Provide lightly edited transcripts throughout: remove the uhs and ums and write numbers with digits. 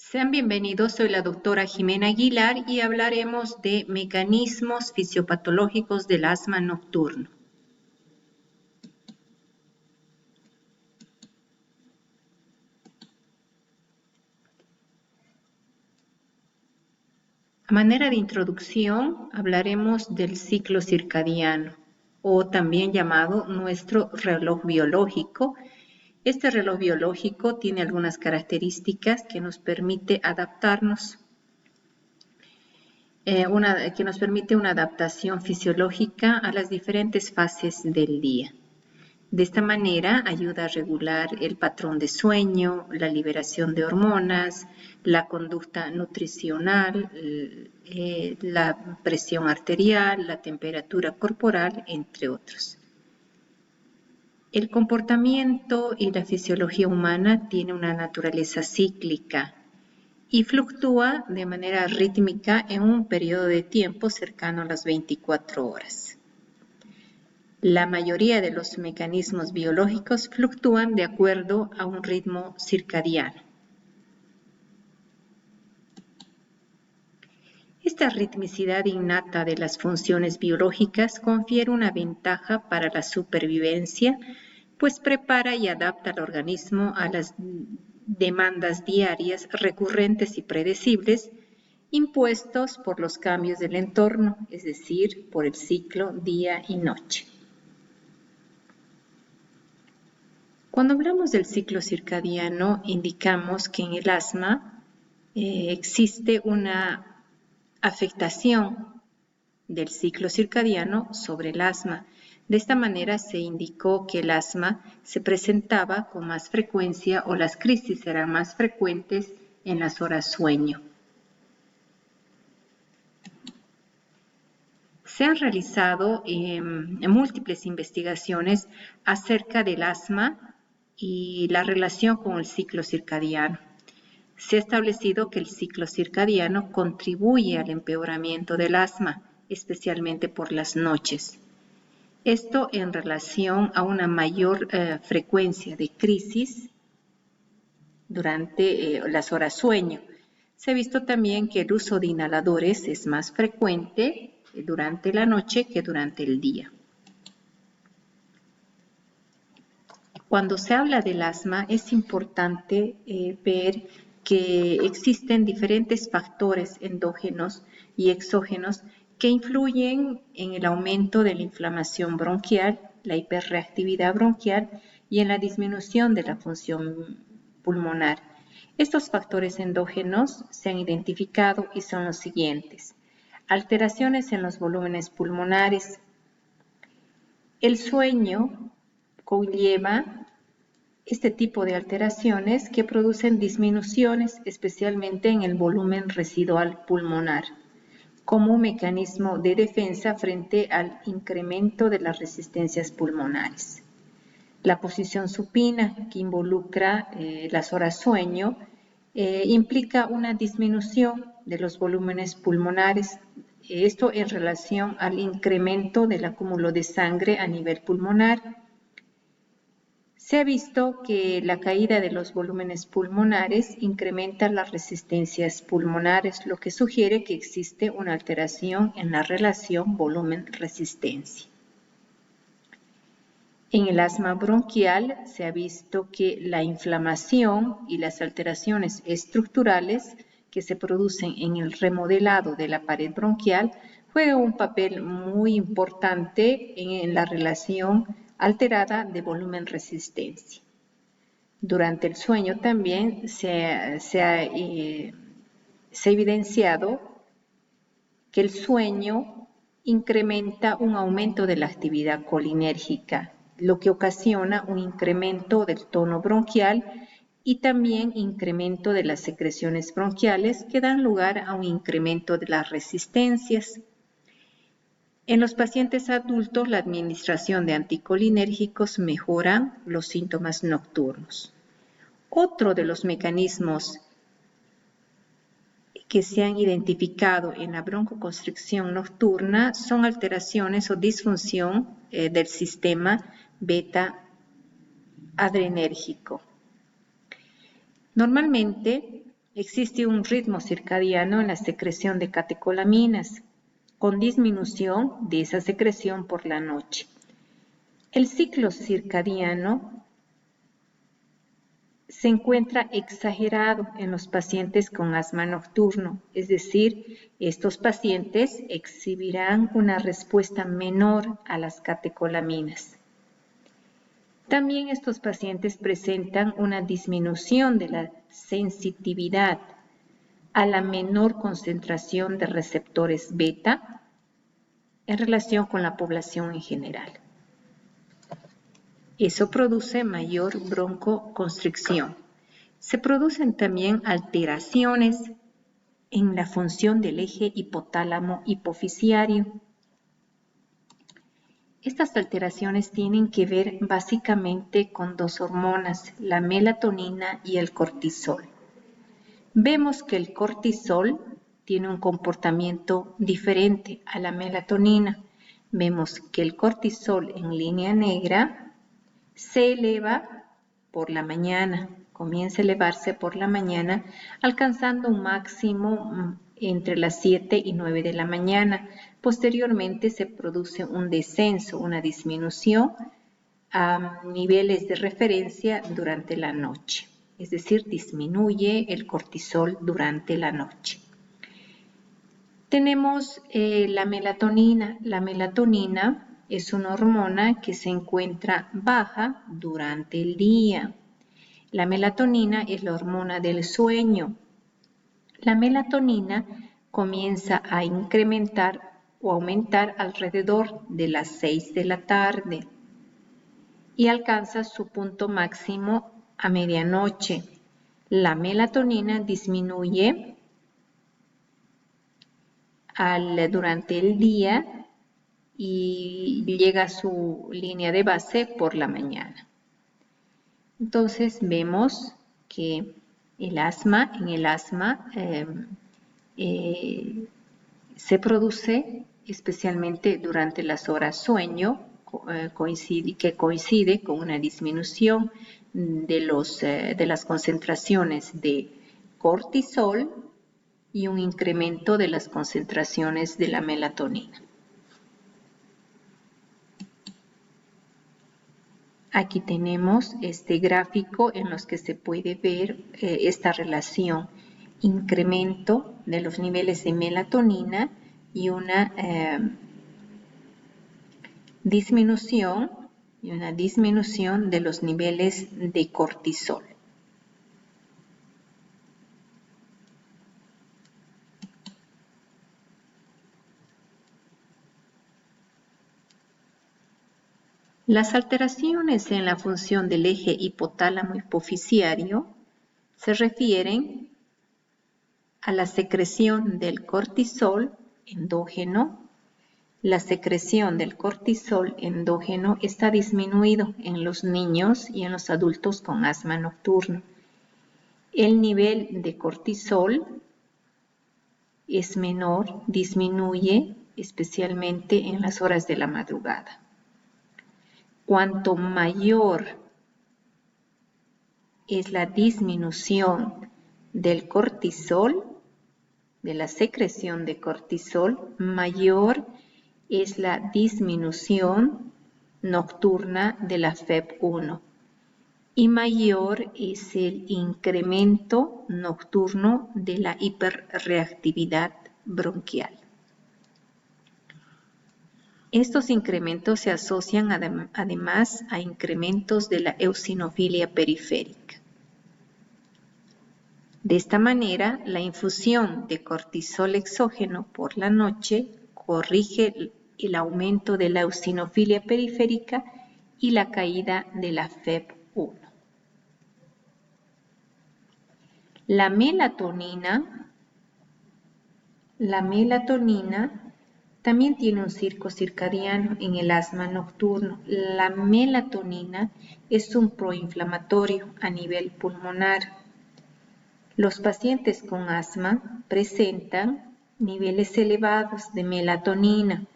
Sean bienvenidos, soy la doctora Jimena Aguilar y hablaremos de mecanismos fisiopatológicos del asma nocturno. A manera de introducción, hablaremos del ciclo circadiano, o también llamado nuestro reloj biológico. Este reloj biológico tiene algunas características que nos permite adaptarnos, que nos permite una adaptación fisiológica a las diferentes fases del día. De esta manera ayuda a regular el patrón de sueño, la liberación de hormonas, la conducta nutricional, la presión arterial, la temperatura corporal, entre otros. El comportamiento y la fisiología humana tiene una naturaleza cíclica y fluctúa de manera rítmica en un periodo de tiempo cercano a las 24 horas. La mayoría de los mecanismos biológicos fluctúan de acuerdo a un ritmo circadiano. Esta ritmicidad innata de las funciones biológicas confiere una ventaja para la supervivencia, pues prepara y adapta al organismo a las demandas diarias recurrentes y predecibles impuestos por los cambios del entorno, es decir, por el ciclo día y noche. Cuando hablamos del ciclo circadiano, indicamos que en el asma existe una afectación del ciclo circadiano sobre el asma. De esta manera se indicó que el asma se presentaba con más frecuencia o las crisis eran más frecuentes en las horas sueño. Se han realizado múltiples investigaciones acerca del asma y la relación con el ciclo circadiano. Se ha establecido que el ciclo circadiano contribuye al empeoramiento del asma, especialmente por las noches. Esto en relación a una mayor frecuencia de crisis durante las horas sueño. Se ha visto también que el uso de inhaladores es más frecuente durante la noche que durante el día. Cuando se habla del asma es importante ver que existen diferentes factores endógenos y exógenos que influyen en el aumento de la inflamación bronquial, la hiperreactividad bronquial y en la disminución de la función pulmonar. Estos factores endógenos se han identificado y son los siguientes: alteraciones en los volúmenes pulmonares. El sueño conlleva este tipo de alteraciones que producen disminuciones, especialmente en el volumen residual pulmonar, como un mecanismo de defensa frente al incremento de las resistencias pulmonares. La posición supina, que involucra las horas sueño, implica una disminución de los volúmenes pulmonares, esto en relación al incremento del acúmulo de sangre a nivel pulmonar. Se ha visto que la caída de los volúmenes pulmonares incrementa las resistencias pulmonares, lo que sugiere que existe una alteración en la relación volumen-resistencia. En el asma bronquial se ha visto que la inflamación y las alteraciones estructurales que se producen en el remodelado de la pared bronquial juegan un papel muy importante en la relación alterada de volumen-resistencia. Durante el sueño también se ha evidenciado que el sueño incrementa un aumento de la actividad colinérgica, lo que ocasiona un incremento del tono bronquial y también incremento de las secreciones bronquiales que dan lugar a un incremento de las resistencias. En los pacientes adultos, la administración de anticolinérgicos mejora los síntomas nocturnos. Otro de los mecanismos que se han identificado en la broncoconstricción nocturna son alteraciones o disfunción del sistema beta adrenérgico. Normalmente, existe un ritmo circadiano en la secreción de catecolaminas, con disminución de esa secreción por la noche. El ciclo circadiano se encuentra exagerado en los pacientes con asma nocturno, es decir, estos pacientes exhibirán una respuesta menor a las catecolaminas. También estos pacientes presentan una disminución de la sensitividad a la menor concentración de receptores beta en relación con la población en general. Eso produce mayor broncoconstricción. Se producen también alteraciones en la función del eje hipotálamo hipofisiario. Estas alteraciones tienen que ver básicamente con dos hormonas, la melatonina y el cortisol. Vemos que el cortisol tiene un comportamiento diferente a la melatonina. Vemos que el cortisol en línea negra se eleva por la mañana, comienza a elevarse por la mañana, alcanzando un máximo entre las 7 y 9 de la mañana. Posteriormente se produce un descenso, una disminución a niveles de referencia durante la noche, es decir, disminuye el cortisol durante la noche. Tenemos la melatonina. La melatonina es una hormona que se encuentra baja durante el día. La melatonina es la hormona del sueño. La melatonina comienza a incrementar o aumentar alrededor de las 6 de la tarde y alcanza su punto máximo a medianoche. La melatonina disminuye durante el día y llega a su línea de base por la mañana. Entonces vemos que en el asma se produce especialmente durante las horas sueño, que coincide con una disminución de las concentraciones de cortisol y un incremento de las concentraciones de la melatonina. Aquí tenemos este gráfico en los que se puede ver esta relación, incremento de los niveles de melatonina y una disminución de los niveles de cortisol. Las alteraciones en la función del eje hipotálamo hipofisiario se refieren a la secreción del cortisol endógeno. La secreción del cortisol endógeno está disminuido en los niños y en los adultos con asma nocturno. El nivel de cortisol es menor, disminuye especialmente en las horas de la madrugada. Cuanto mayor es la disminución del cortisol, de la secreción de cortisol, mayor es la disminución nocturna de la FEV1 y mayor es el incremento nocturno de la hiperreactividad bronquial. Estos incrementos se asocian además a incrementos de la eosinofilia periférica. De esta manera, la infusión de cortisol exógeno por la noche corrige el aumento de la eosinofilia periférica y la caída de la FEV1. La melatonina también tiene un ciclo circadiano en el asma nocturno. La melatonina es un proinflamatorio a nivel pulmonar. Los pacientes con asma presentan niveles elevados de melatonina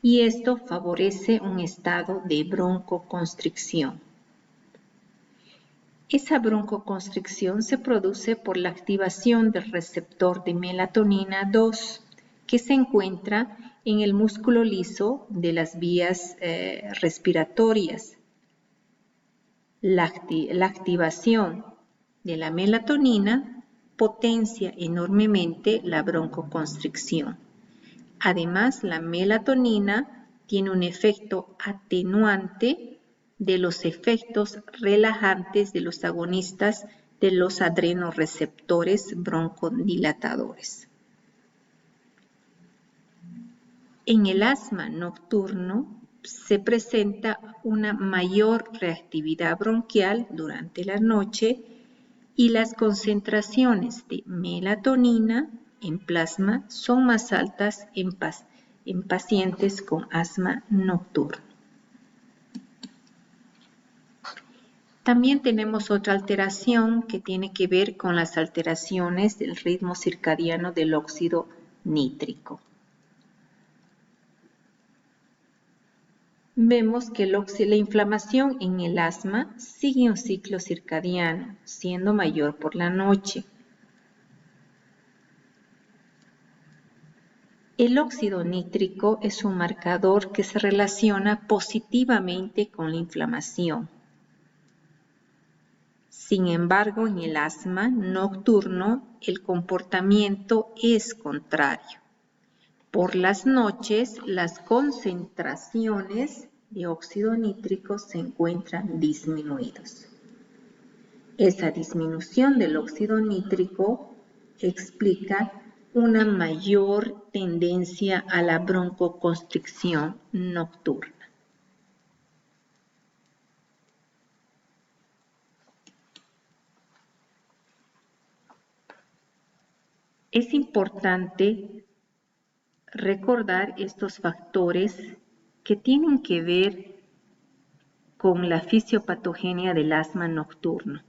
y esto favorece un estado de broncoconstricción. Esa broncoconstricción se produce por la activación del receptor de melatonina 2, que se encuentra en el músculo liso de las vías respiratorias. La activación de la melatonina potencia enormemente la broncoconstricción. Además, la melatonina tiene un efecto atenuante de los efectos relajantes de los agonistas de los adrenoreceptores broncodilatadores. En el asma nocturno se presenta una mayor reactividad bronquial durante la noche y las concentraciones de melatonina en plasma son más altas en pacientes con asma nocturno. También tenemos otra alteración que tiene que ver con las alteraciones del ritmo circadiano del óxido nítrico. Vemos que la inflamación en el asma sigue un ciclo circadiano, siendo mayor por la noche. El óxido nítrico es un marcador que se relaciona positivamente con la inflamación. Sin embargo, en el asma nocturno, el comportamiento es contrario. Por las noches, las concentraciones de óxido nítrico se encuentran disminuidas. Esa disminución del óxido nítrico explica una mayor tendencia a la broncoconstricción nocturna. Es importante recordar estos factores que tienen que ver con la fisiopatogenia del asma nocturno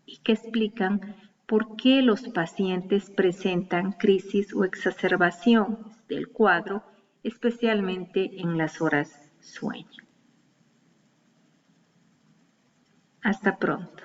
y que explican por qué los pacientes presentan crisis o exacerbación del cuadro, especialmente en las horas sueño. Hasta pronto.